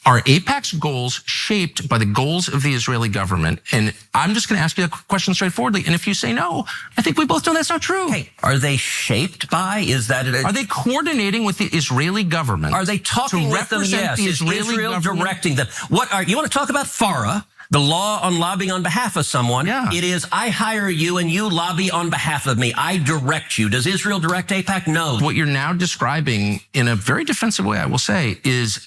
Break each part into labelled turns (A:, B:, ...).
A: Are AIPAC's goals shaped by the goals of the Israeli government? And I'm just going to ask you a question straightforwardly. And if you say no, I think we both know that's not true.
B: Hey, are they shaped by? Is that
A: Are they coordinating with the Israeli government?
B: Are they talking with them? Yes.
A: The
B: Is
A: Israeli
B: Israel
A: government
B: directing them? You want to talk about FARA, the law on lobbying on behalf of someone?
A: Yeah.
B: It is, I hire you and you lobby on behalf of me. I direct you. Does Israel direct AIPAC? No.
A: What you're now describing in a very defensive way, I will say, is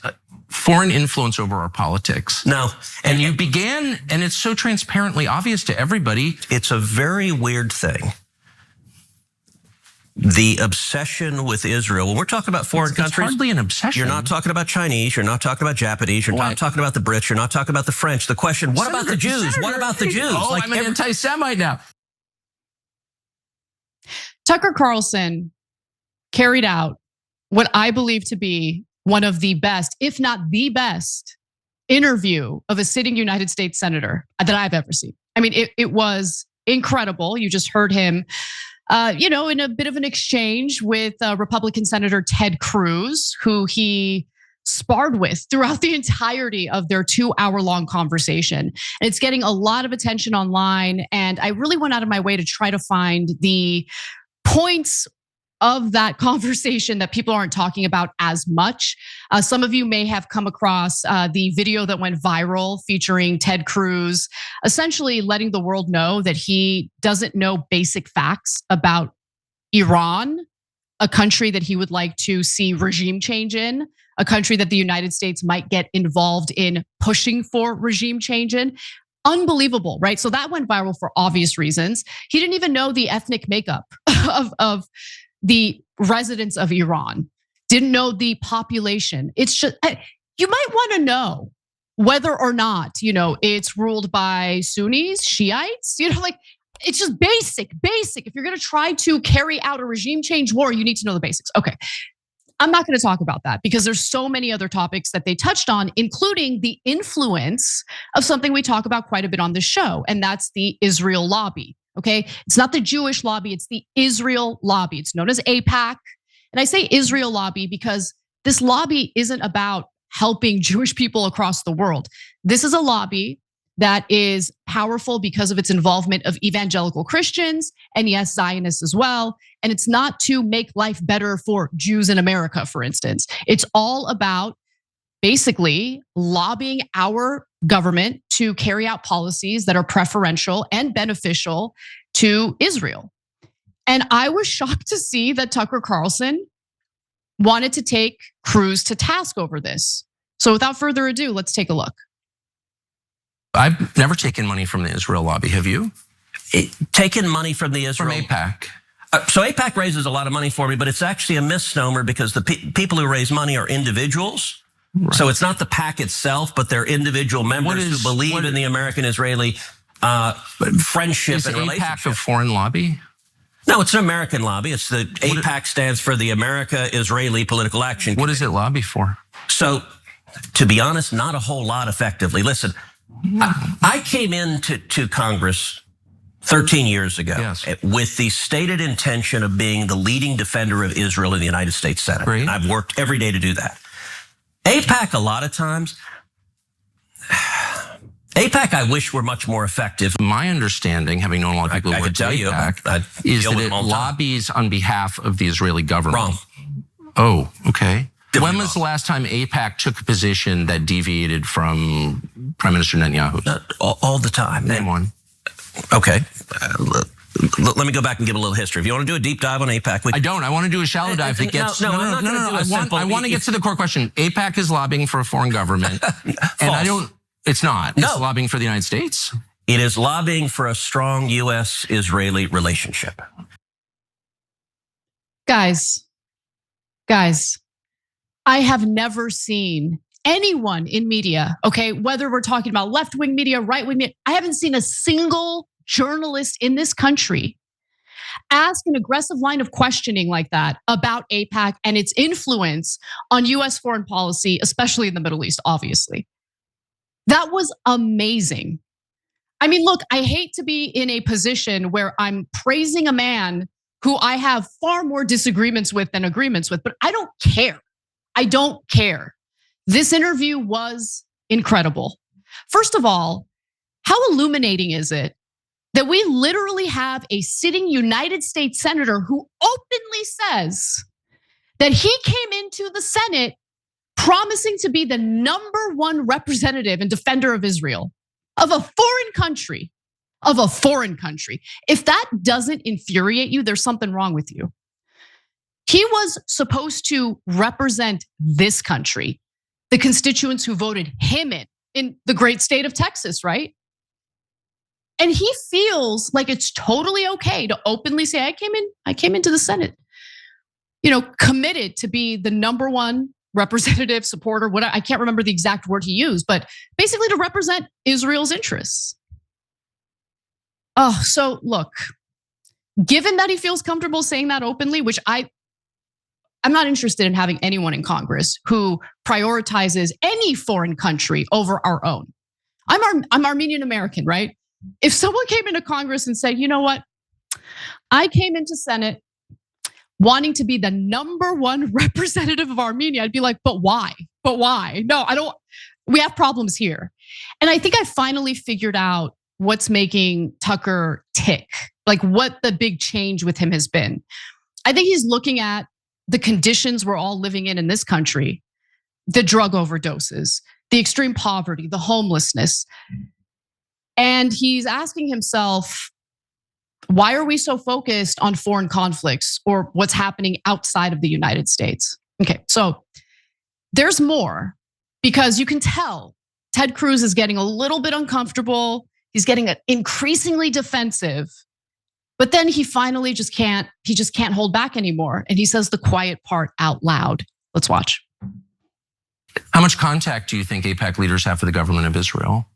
A: foreign influence over our politics.
B: No.
A: And you began, and it's so transparently obvious to everybody.
B: It's a very weird thing. The obsession with Israel, when we're talking about foreign countries.
A: It's hardly an obsession.
B: You're not talking about Chinese, you're not talking about Japanese, you're not talking about the Brits, you're not talking about the French. The question, what about the Jews? What about the Jews?
A: Oh, I'm an anti-Semite now.
C: Tucker Carlson carried out what I believe to be one of the best, if not the best, interview of a sitting United States senator that I've ever seen. I mean, it was incredible. You just heard him, in a bit of an exchange with Republican Senator Ted Cruz, who he sparred with throughout the entirety of their 2-hour-long conversation. And it's getting a lot of attention online. And I really went out of my way to try to find the points of that conversation that people aren't talking about as much. Some of you may have come across the video that went viral featuring Ted Cruz, essentially letting the world know that he doesn't know basic facts about Iran, a country that he would like to see regime change in, a country that the United States might get involved in pushing for regime change in. Unbelievable, right? So that went viral for obvious reasons. He didn't even know the ethnic makeup of the residents of Iran, didn't know the population. It's just, you might want to know whether or not, it's ruled by Sunnis, Shiites, it's just basic. If you're gonna try to carry out a regime change war, you need to know the basics. Okay, I'm not gonna talk about that because there's so many other topics that they touched on, including the influence of something we talk about quite a bit on this show, and that's the Israel lobby. Okay, it's not the Jewish lobby, it's the Israel lobby. It's known as AIPAC. And I say Israel lobby because this lobby isn't about helping Jewish people across the world. This is a lobby that is powerful because of its involvement of evangelical Christians and yes, Zionists as well. And it's not to make life better for Jews in America, for instance. It's all about basically lobbying our government to carry out policies that are preferential and beneficial to Israel. And I was shocked to see that Tucker Carlson wanted to take Cruz to task over this. So without further ado, let's take a look.
A: I've never taken money from the Israel lobby, have you?
B: Taken money from the Israel?
A: From AIPAC.
B: So AIPAC raises a lot of money for me, but it's actually a misnomer because the people who raise money are individuals. Right. So it's not the PAC itself, but they're individual members who believe in the American-Israeli friendship and relationship.
A: Is AIPAC a foreign lobby?
B: No, it's an American lobby. It's the AIPAC stands for the America-Israeli Political Action Committee.
A: What does it lobby for?
B: So, to be honest, not a whole lot effectively. Listen, I came into Congress 13 years ago with the stated intention of being the leading defender of Israel in the United States Senate.
A: Great.
B: And I've worked every day to do that. AIPAC, a lot of times, AIPAC, I wish were much more effective.
A: My understanding, having known a lot of people who work at AIPAC, is that it lobbies on behalf of the Israeli government.
B: Wrong.
A: Oh, okay. When was the last time AIPAC took a position that deviated from Prime Minister Netanyahu?
B: All the time.
A: Name one.
B: Okay. Let me go back and give a little history. If you want to do a deep dive on AIPAC,
A: I don't. I want to do a shallow dive that gets. No. I want to get to the core question. AIPAC is lobbying for a foreign government, and I don't. It's not.
B: No.
A: It's lobbying for the United States.
B: It is lobbying for a strong U.S.-Israeli relationship.
C: Guys, I have never seen anyone in media, okay, whether we're talking about left-wing media, right-wing media, I haven't seen a single journalist in this country ask an aggressive line of questioning like that about AIPAC and its influence on US foreign policy, especially in the Middle East, obviously. That was amazing. I mean, look, I hate to be in a position where I'm praising a man who I have far more disagreements with than agreements with, but I don't care. I don't care. This interview was incredible. First of all, how illuminating is it that we literally have a sitting United States senator who openly says that he came into the Senate promising to be the #1 representative and defender of Israel, of a foreign country, If that doesn't infuriate you, there's something wrong with you. He was supposed to represent this country, the constituents who voted him in the great state of Texas, right? And he feels like it's totally okay to openly say, I came into the Senate, committed to be the #1 representative, supporter, whatever. I can't remember the exact word he used, but basically to represent Israel's interests. Oh, so look, given that he feels comfortable saying that openly, which I'm not interested in having anyone in Congress who prioritizes any foreign country over our own. I'm Armenian American, right? If someone came into Congress and said, you know what? I came into Senate wanting to be the #1 representative of Armenia, I'd be like, but why? No, I don't, we have problems here. And I think I finally figured out what's making Tucker tick, like what the big change with him has been. I think he's looking at the conditions we're all living in this country, the drug overdoses, the extreme poverty, the homelessness. And he's asking himself, why are we so focused on foreign conflicts or what's happening outside of the United States? Okay, so there's more, because you can tell Ted Cruz is getting a little bit uncomfortable. He's getting increasingly defensive, but then he finally just can't hold back anymore. And he says the quiet part out loud. Let's watch.
A: How much contact do you think AIPAC leaders have for the government of Israel?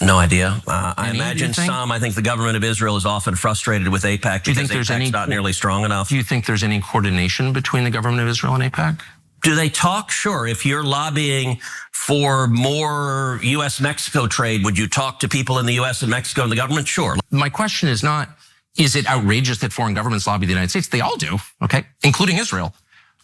B: No idea. I imagine some. I think the government of Israel is often frustrated with AIPAC because AIPAC's not nearly strong enough.
A: Do you think there's any coordination between the government of Israel and AIPAC?
B: Do they talk? Sure. If you're lobbying for more US-Mexico trade, would you talk to people in the US and Mexico and the government? Sure.
A: My question is not, is it outrageous that foreign governments lobby the United States? They all do, okay, including Israel.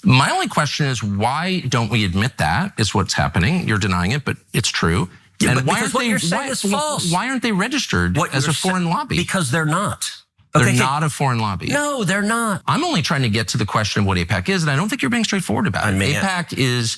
A: My only question is, why don't we admit that is what's happening? You're denying it, but it's true.
B: Yeah,
A: and
B: but
A: why aren't
B: what
A: they,
B: you're saying is false.
A: Why aren't they registered as a foreign lobby?
B: Because they're not.
A: They're not a foreign lobby.
B: No, they're not.
A: I'm only trying to get to the question of what AIPAC is, and I don't think you're being straightforward about it. AIPAC is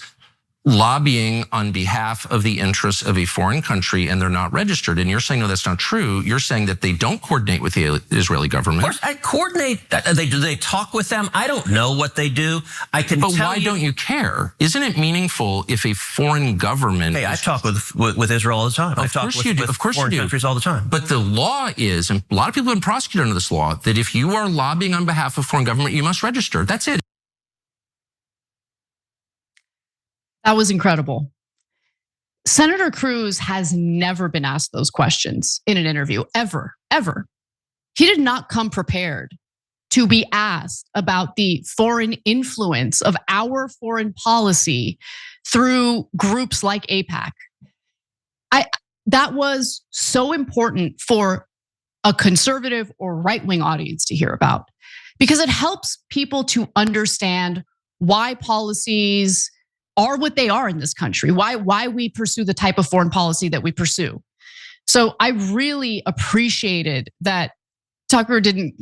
A: lobbying on behalf of the interests of a foreign country, and they're not registered. And you're saying, no, that's not true. You're saying that they don't coordinate with the Israeli government.
B: Of course, I coordinate. Do they talk with them? I don't know what they do. I can tell you.
A: But why don't you care? Isn't it meaningful if a foreign government?
B: Hey, I talk with Israel all the time. I talk with foreign countries all the time.
A: But the law is, and a lot of people have been prosecuted under this law, that if you are lobbying on behalf of foreign government, you must register. That's it.
C: That was incredible. Senator Cruz has never been asked those questions in an interview, ever. He did not come prepared to be asked about the foreign influence of our foreign policy through groups like AIPAC. That was so important for a conservative or right-wing audience to hear about, because it helps people to understand why policies are what they are in this country, why we pursue the type of foreign policy that we pursue. So I really appreciated that Tucker didn't,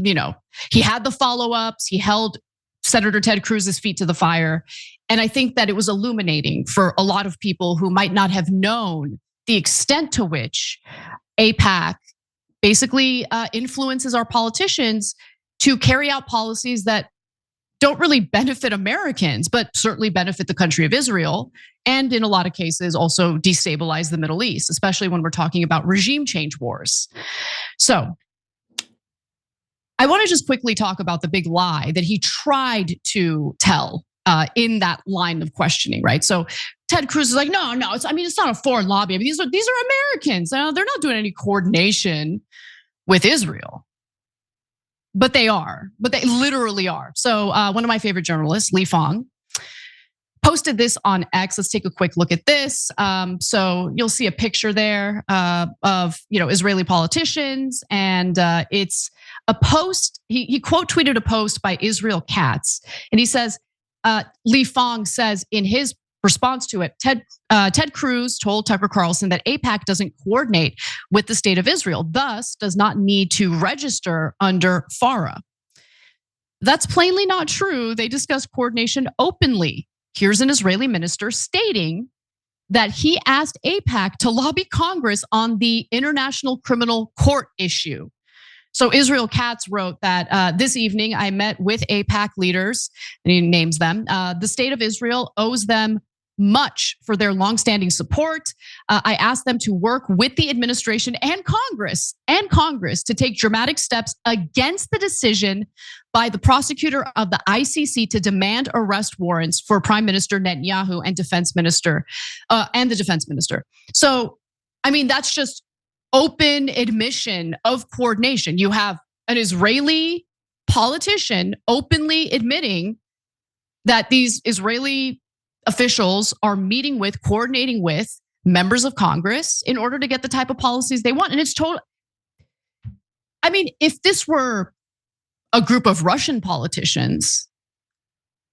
C: he had the follow-ups, he held Senator Ted Cruz's feet to the fire. And I think that it was illuminating for a lot of people who might not have known the extent to which AIPAC basically influences our politicians to carry out policies that don't really benefit Americans, but certainly benefit the country of Israel. And in a lot of cases also destabilize the Middle East, especially when we're talking about regime change wars. So I want to just quickly talk about the big lie that he tried to tell in that line of questioning, right? So Ted Cruz is like, no, it's not a foreign lobby. I mean, these are Americans. They're not doing any coordination with Israel. But they literally are. So one of my favorite journalists, Lee Fong, posted this on X. Let's take a quick look at this. So you'll see a picture there of Israeli politicians, and it's a post. He quote tweeted a post by Israel Katz, and he says, Lee Fong says in his response to it, Ted Cruz told Tucker Carlson that AIPAC doesn't coordinate with the state of Israel, thus does not need to register under FARA. That's plainly not true. They discuss coordination openly. Here's an Israeli minister stating that he asked AIPAC to lobby Congress on the International Criminal Court issue. So Israel Katz wrote that this evening I met with AIPAC leaders, and he names them. The state of Israel owes them much for their longstanding support. I asked them to work with the administration and Congress to take dramatic steps against the decision by the prosecutor of the ICC to demand arrest warrants for Prime Minister Netanyahu and the defense minister. So, I mean, that's just open admission of coordination. You have an Israeli politician openly admitting that these Israeli officials are meeting with, coordinating with members of Congress in order to get the type of policies they want. And it's total. I mean, if this were a group of Russian politicians,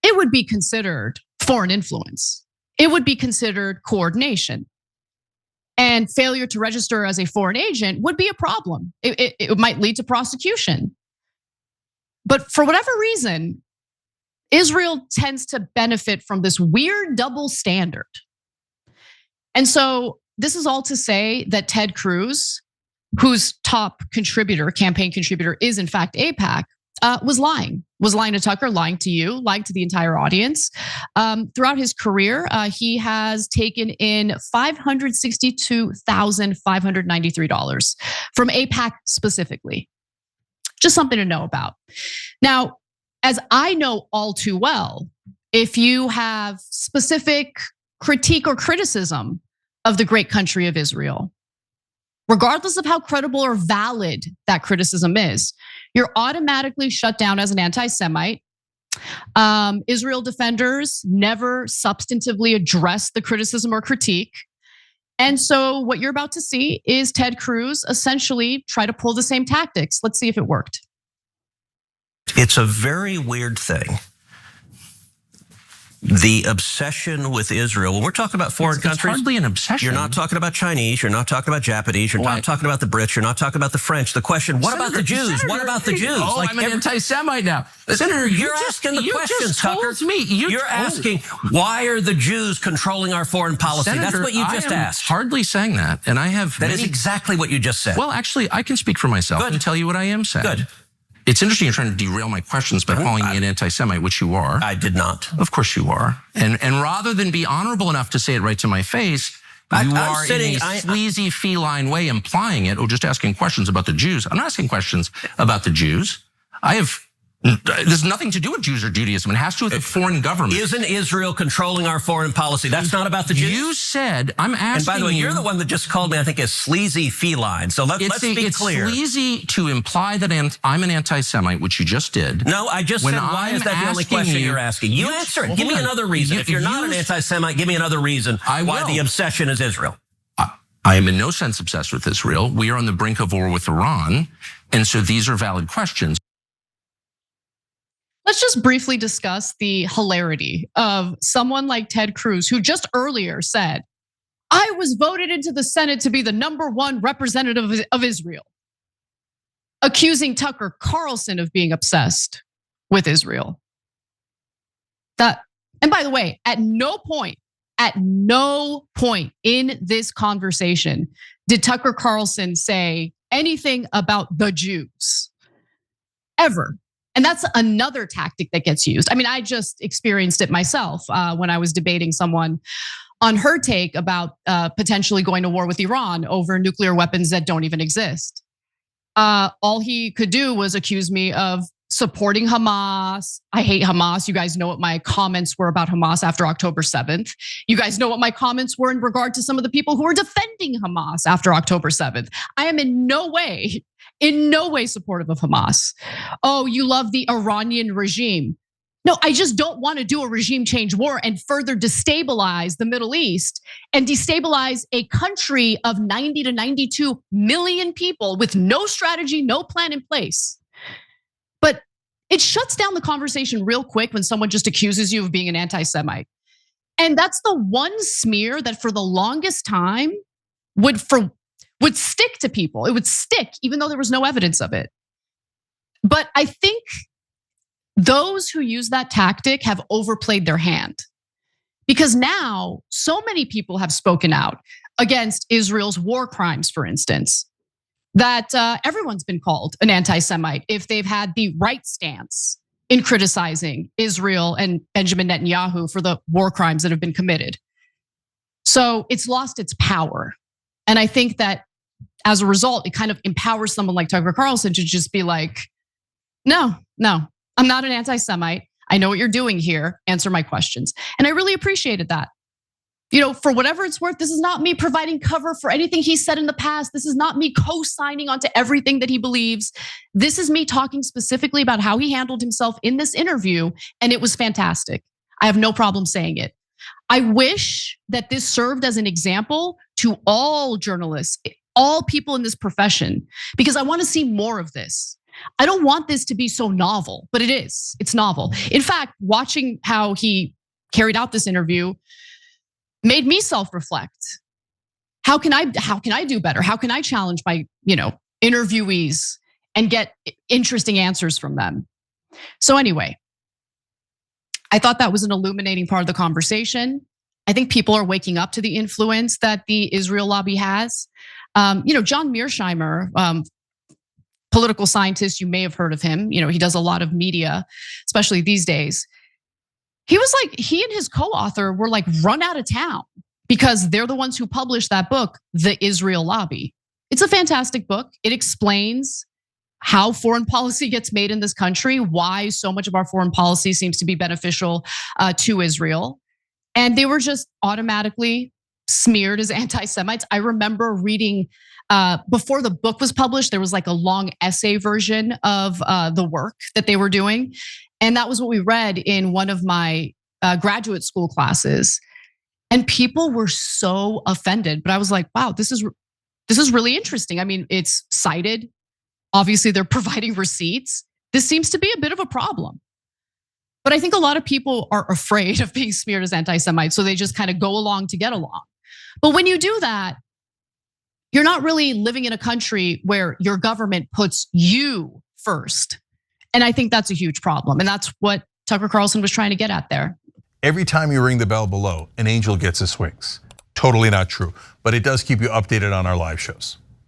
C: it would be considered foreign influence. It would be considered coordination. And failure to register as a foreign agent would be a problem. It might lead to prosecution. But for whatever reason, Israel tends to benefit from this weird double standard. And so this is all to say that Ted Cruz, whose top campaign contributor is in fact AIPAC, was lying to Tucker, lying to you, lying to the entire audience. Throughout his career, he has taken in $562,593 from AIPAC specifically. Just something to know about. Now, as I know all too well, if you have specific critique or criticism of the great country of Israel, regardless of how credible or valid that criticism is, you're automatically shut down as an anti-Semite. Israel defenders never substantively address the criticism or critique. And so what you're about to see is Ted Cruz essentially try to pull the same tactics. Let's see if it worked.
B: It's a very weird thing. The obsession with Israel, when we're talking about foreign countries.
A: It's hardly an obsession.
B: You're not talking about Chinese, you're not talking about Japanese, you're not talking about the Brits, you're not talking about the French. The question, what about the Jews? What about the Jews?
A: Oh, I'm an anti-Semite now.
B: Senator, you're asking the questions, Tucker. You're asking, why are the Jews controlling our foreign policy?
A: Senator,
B: that's what you just asked.
A: Hardly saying that, and I have
B: That is exactly what you just said.
A: Well, actually, I can speak for myself and tell you what I am saying.
B: Good.
A: It's interesting you're trying to derail my questions by calling me an anti-Semite, which you are.
B: I did not.
A: Of course you are. And rather than be honorable enough to say it right to my face, you are in a sleazy feline way implying it or just asking questions about the Jews. I'm not asking questions about the Jews. There's nothing to do with Jews or Judaism. It has to do with the foreign government.
B: Isn't Israel controlling our foreign policy? That's not about the Jews.
A: You said, I'm asking you.
B: And by the way, you're the one that just called me, I think, a sleazy feline. So let's be clear.
A: It's sleazy to imply that I'm an anti-Semite, which you just did.
B: No, I just said, why is that the only question you're asking? You answer it. Give me another reason. If you're not an anti-Semite, give me another reason why the obsession is Israel.
A: I am in no sense obsessed with Israel. We are on the brink of war with Iran. And so these are valid questions.
C: Let's just briefly discuss the hilarity of someone like Ted Cruz, who just earlier said, I was voted into the Senate to be the #1 representative of Israel, accusing Tucker Carlson of being obsessed with Israel. And by the way, at no point in this conversation did Tucker Carlson say anything about the Jews, ever. And that's another tactic that gets used. I mean, I just experienced it myself when I was debating someone on her take about potentially going to war with Iran over nuclear weapons that don't even exist. All he could do was accuse me of supporting Hamas. I hate Hamas. You guys know what my comments were about Hamas after October 7th. You guys know what my comments were in regard to some of the people who were defending Hamas after October 7th. I am in no way supportive of Hamas. Oh, you love the Iranian regime. No, I just don't want to do a regime change war and further destabilize the Middle East and destabilize a country of 90 to 92 million people with no strategy, no plan in place. But it shuts down the conversation real quick when someone just accuses you of being an anti-Semite. And that's the one smear that for the longest time would stick to people. It would stick even though there was no evidence of it. But I think those who use that tactic have overplayed their hand. Because now so many people have spoken out against Israel's war crimes, for instance, that everyone's been called an anti-Semite if they've had the right stance in criticizing Israel and Benjamin Netanyahu for the war crimes that have been committed. So it's lost its power. And I think that as a result, it kind of empowers someone like Tucker Carlson to just be like, no, I'm not an anti-Semite. I know what you're doing here. Answer my questions. And I really appreciated that. For whatever it's worth, this is not me providing cover for anything he said in the past. This is not me co-signing onto everything that he believes. This is me talking specifically about how he handled himself in this interview, and it was fantastic. I have no problem saying it. I wish that this served as an example to all journalists, all people in this profession, because I want to see more of this. I don't want this to be so novel, but it is. It's novel. In fact, watching how he carried out this interview made me self-reflect. How can I do better? How can I challenge my, interviewees and get interesting answers from them? So anyway, I thought that was an illuminating part of the conversation. I think people are waking up to the influence that the Israel lobby has. John Mearsheimer, political scientist, you may have heard of him. He does a lot of media, especially these days. He and his co-author were like run out of town because they're the ones who published that book, The Israel Lobby. It's a fantastic book. It explains how foreign policy gets made in this country, why so much of our foreign policy seems to be beneficial to Israel. And they were just automatically smeared as anti-Semites. I remember reading, before the book was published, there was like a long essay version of the work that they were doing. And that was what we read in one of my graduate school classes. And people were so offended. But I was like, wow, this is really interesting. I mean, it's cited. Obviously, they're providing receipts. This seems to be a bit of a problem. But I think a lot of people are afraid of being smeared as anti-Semites, so they just kind of go along to get along. But when you do that, you're not really living in a country where your government puts you first. And I think that's a huge problem. And that's what Tucker Carlson was trying to get at there.
D: Every time you ring the bell below, an angel gets his wings. Totally not true, but it does keep you updated on our live shows.